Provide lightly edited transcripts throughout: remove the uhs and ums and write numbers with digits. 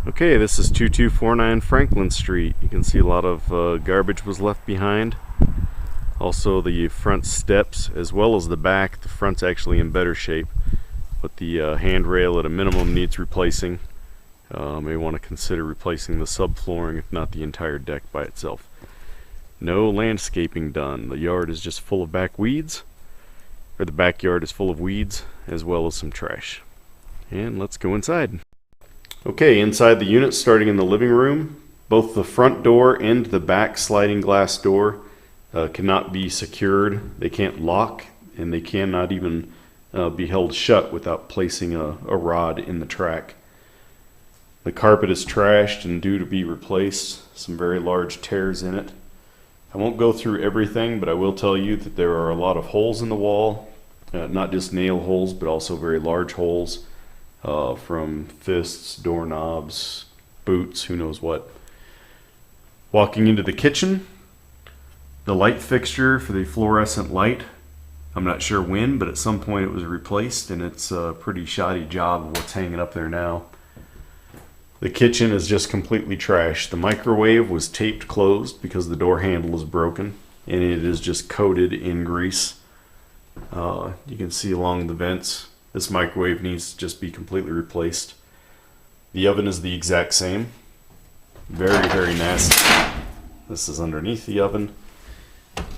Okay, this is 2249 Franklin Street. You can see a lot of garbage was left behind. Also the front steps as well as the back. The front's actually in better shape, but the handrail at a minimum needs replacing. May want to consider replacing the subflooring, if not the entire deck by itself. No landscaping done. The yard is just full of back weeds, or the backyard is full of weeds as well as some trash. And let's go inside. Okay, inside the unit, starting in the living room, both the front door and the back sliding glass door cannot be secured. They can't lock, and they cannot even be held shut without placing a rod in the track. The carpet is trashed and due to be replaced. Some very large tears in it. I won't go through everything, but I will tell you that there are a lot of holes in the wall, not just nail holes, but also very large holes. From fists, doorknobs, boots, who knows what. Walking into the kitchen, the light fixture for the fluorescent light, I'm not sure when, but at some point it was replaced, and it's a pretty shoddy job of what's hanging up there now. The kitchen is just completely trashed. The microwave was taped closed because the door handle is broken, and it is just coated in grease. You can see along the vents. This microwave needs to just be completely replaced. The oven is the exact same. Very, very nasty. This is underneath the oven.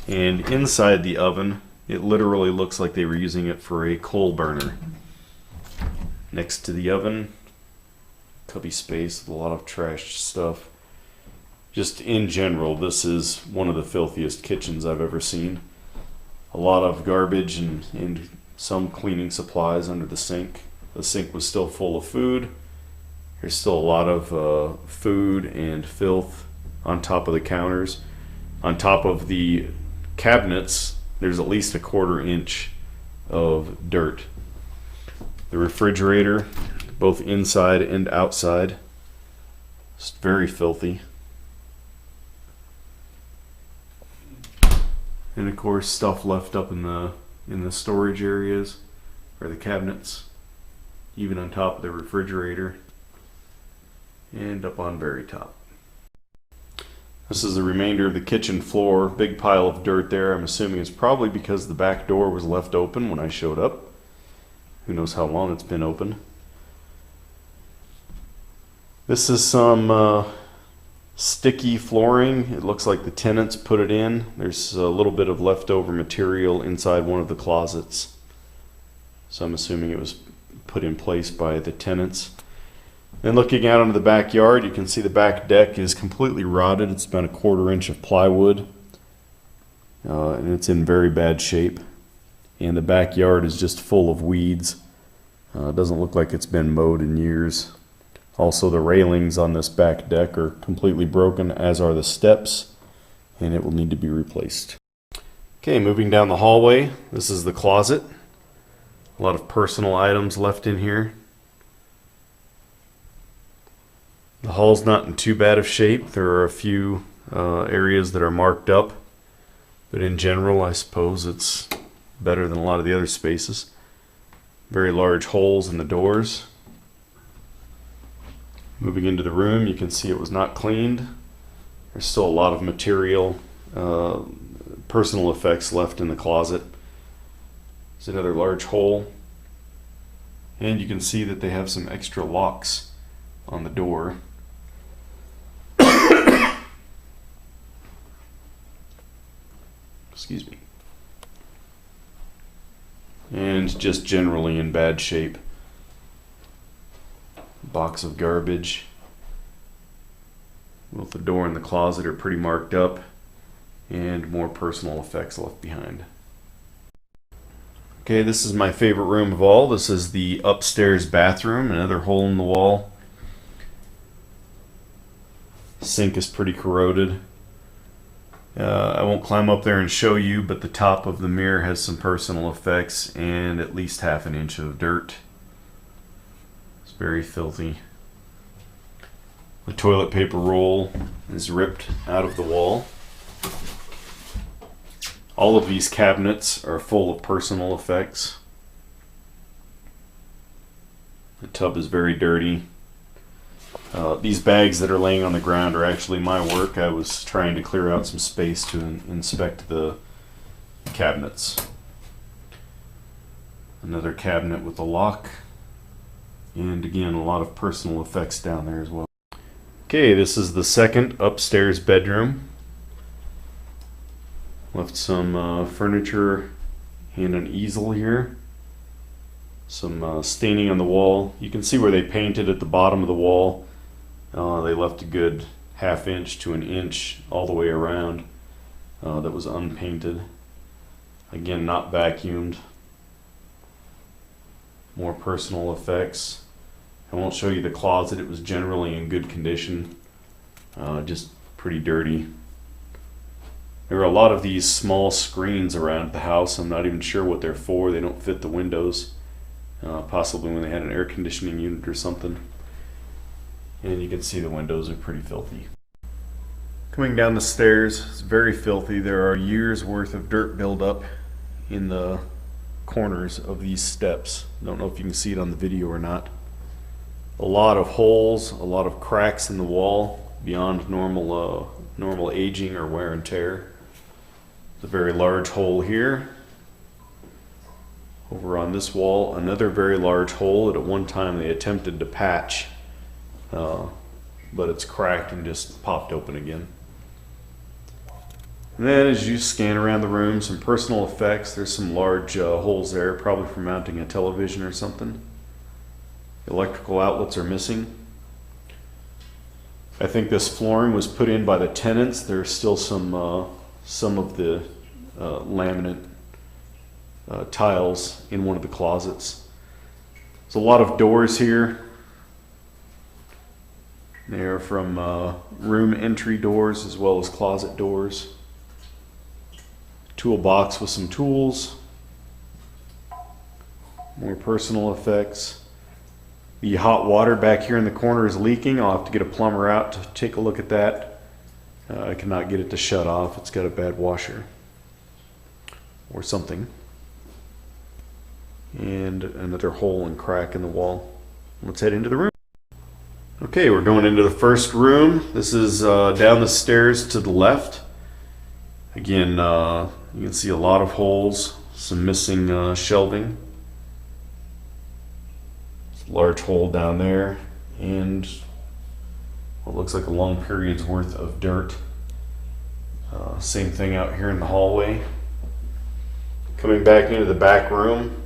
And inside the oven, it literally looks like they were using it for a coal burner. Next to the oven, cubby space with a lot of trash stuff. Just in general, this is one of the filthiest kitchens I've ever seen. A lot of garbage and some cleaning supplies under the sink. The sink was still full of food. There's still a lot of food and filth on top of the counters. On top of the cabinets, there's at least a 1/4 inch of dirt. The refrigerator, both inside and outside, is very filthy. And of course, stuff left up in the storage areas or the cabinets, even on top of the refrigerator and up on very top. This is the remainder of the kitchen floor. Big pile of dirt there. I'm assuming it's probably because the back door was left open when I showed up. Who knows how long it's been open. This is some sticky flooring. It looks like the tenants put it in. There's a little bit of leftover material inside one of the closets, so I'm assuming it was put in place by the tenants. Then looking out onto the backyard, you can see the back deck is completely rotted. It's about a 1/4 inch of plywood, and it's in very bad shape. And the backyard is just full of weeds. It doesn't look like it's been mowed in years. Also, the railings on this back deck are completely broken, as are the steps, and it will need to be replaced. Okay, moving down the hallway, this is the closet. A lot of personal items left in here. The hall's not in too bad of shape. There are a few areas that are marked up, but in general, I suppose it's better than a lot of the other spaces. Very large holes in the doors. Moving into the room, you can see it was not cleaned. There's still a lot of material, personal effects left in the closet. There's another large hole. And you can see that they have some extra locks on the door. Excuse me. And just generally in bad shape. Box of garbage. Both the door and the closet are pretty marked up, and more personal effects left behind. Okay, this is my favorite room of all. This is the upstairs bathroom. Another hole in the wall. Sink is pretty corroded. I won't climb up there and show you, but the top of the mirror has some personal effects and at least 1/2 inch of dirt. Very filthy. The toilet paper roll is ripped out of the wall. All of these cabinets are full of personal effects. The tub is very dirty. These bags that are laying on the ground are actually my work. I was trying to clear out some space to inspect the cabinets. Another cabinet with a lock. And again, a lot of personal effects down there as well. Okay, this is the second upstairs bedroom. Left some furniture and an easel here. Some staining on the wall. You can see where they painted at the bottom of the wall. They left a good ½ inch to an inch all the way around that was unpainted. Again, not vacuumed. More personal effects. I won't show you the closet. It was generally in good condition, just pretty dirty. There are a lot of these small screens around the house. I'm not even sure what they're for. They don't fit the windows. Possibly when they had an air conditioning unit or something. And you can see the windows are pretty filthy. Coming down the stairs, it's very filthy. There are years worth of dirt buildup in the corners of these steps. Don't know if you can see it on the video or not. A lot of holes, a lot of cracks in the wall beyond normal aging or wear and tear. There's a very large hole here. Over on this wall, another very large hole that at one time they attempted to patch, but it's cracked and just popped open again. And then as you scan around the room, some personal effects. There's some large holes there, probably for mounting a television or something. Electrical outlets are missing. I think this flooring was put in by the tenants. There's still some of the laminate tiles in one of the closets. There's a lot of doors here. They're from room entry doors as well as closet doors. Toolbox with some tools. More personal effects. The hot water back here in the corner is leaking. I'll have to get a plumber out to take a look at that. I cannot get it to shut off. It's got a bad washer or something. And another hole and crack in the wall. Let's head into the room. Okay, we're going into the first room. This is down the stairs to the left. Again, you can see a lot of holes, some missing shelving. Large hole down there, and what looks like a long period's worth of dirt. Same thing out here in the hallway. Coming back into the back room.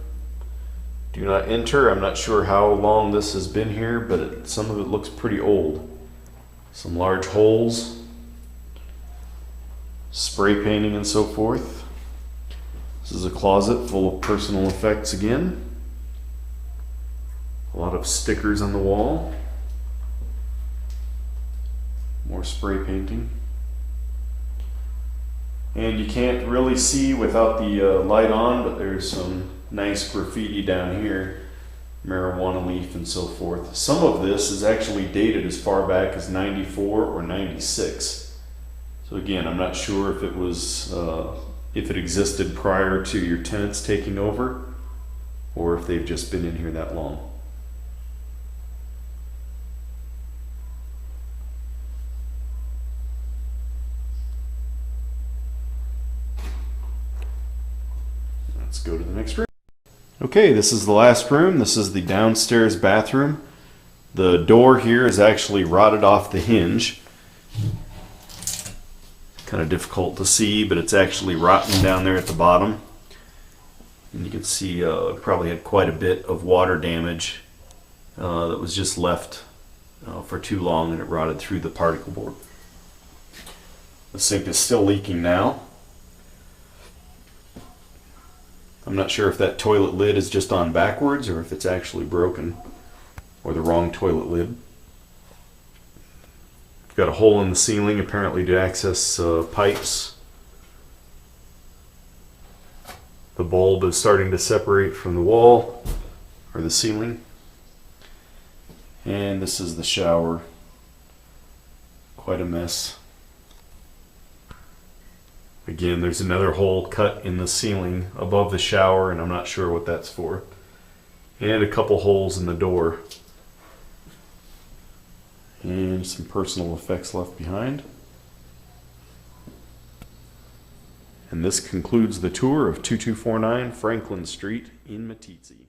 Do not enter. I'm not sure how long this has been here, but some of it looks pretty old. Some large holes, spray painting and so forth. This is a closet full of personal effects again. A lot of stickers on the wall. More spray painting. And you can't really see without the light on, but there's some nice graffiti down here. Marijuana leaf and so forth. Some of this is actually dated as far back as 94 or 96. So again, I'm not sure if it was, if it existed prior to your tenants taking over, or if they've just been in here that long. Let's go to the next room. Okay, this is the last room. This is the downstairs bathroom. The door here is actually rotted off the hinge. Kind of difficult to see, but it's actually rotten down there at the bottom. And you can see it probably had quite a bit of water damage that was just left for too long, and it rotted through the particle board. The sink is still leaking now. I'm not sure if that toilet lid is just on backwards or if it's actually broken, or the wrong toilet lid. We've got a hole in the ceiling apparently to access pipes. The bulb is starting to separate from the wall or the ceiling. And this is the shower. Quite a mess. Again, there's another hole cut in the ceiling above the shower, and I'm not sure what that's for. And a couple holes in the door. And some personal effects left behind. And this concludes the tour of 2249 Franklin Street in Meeteetse.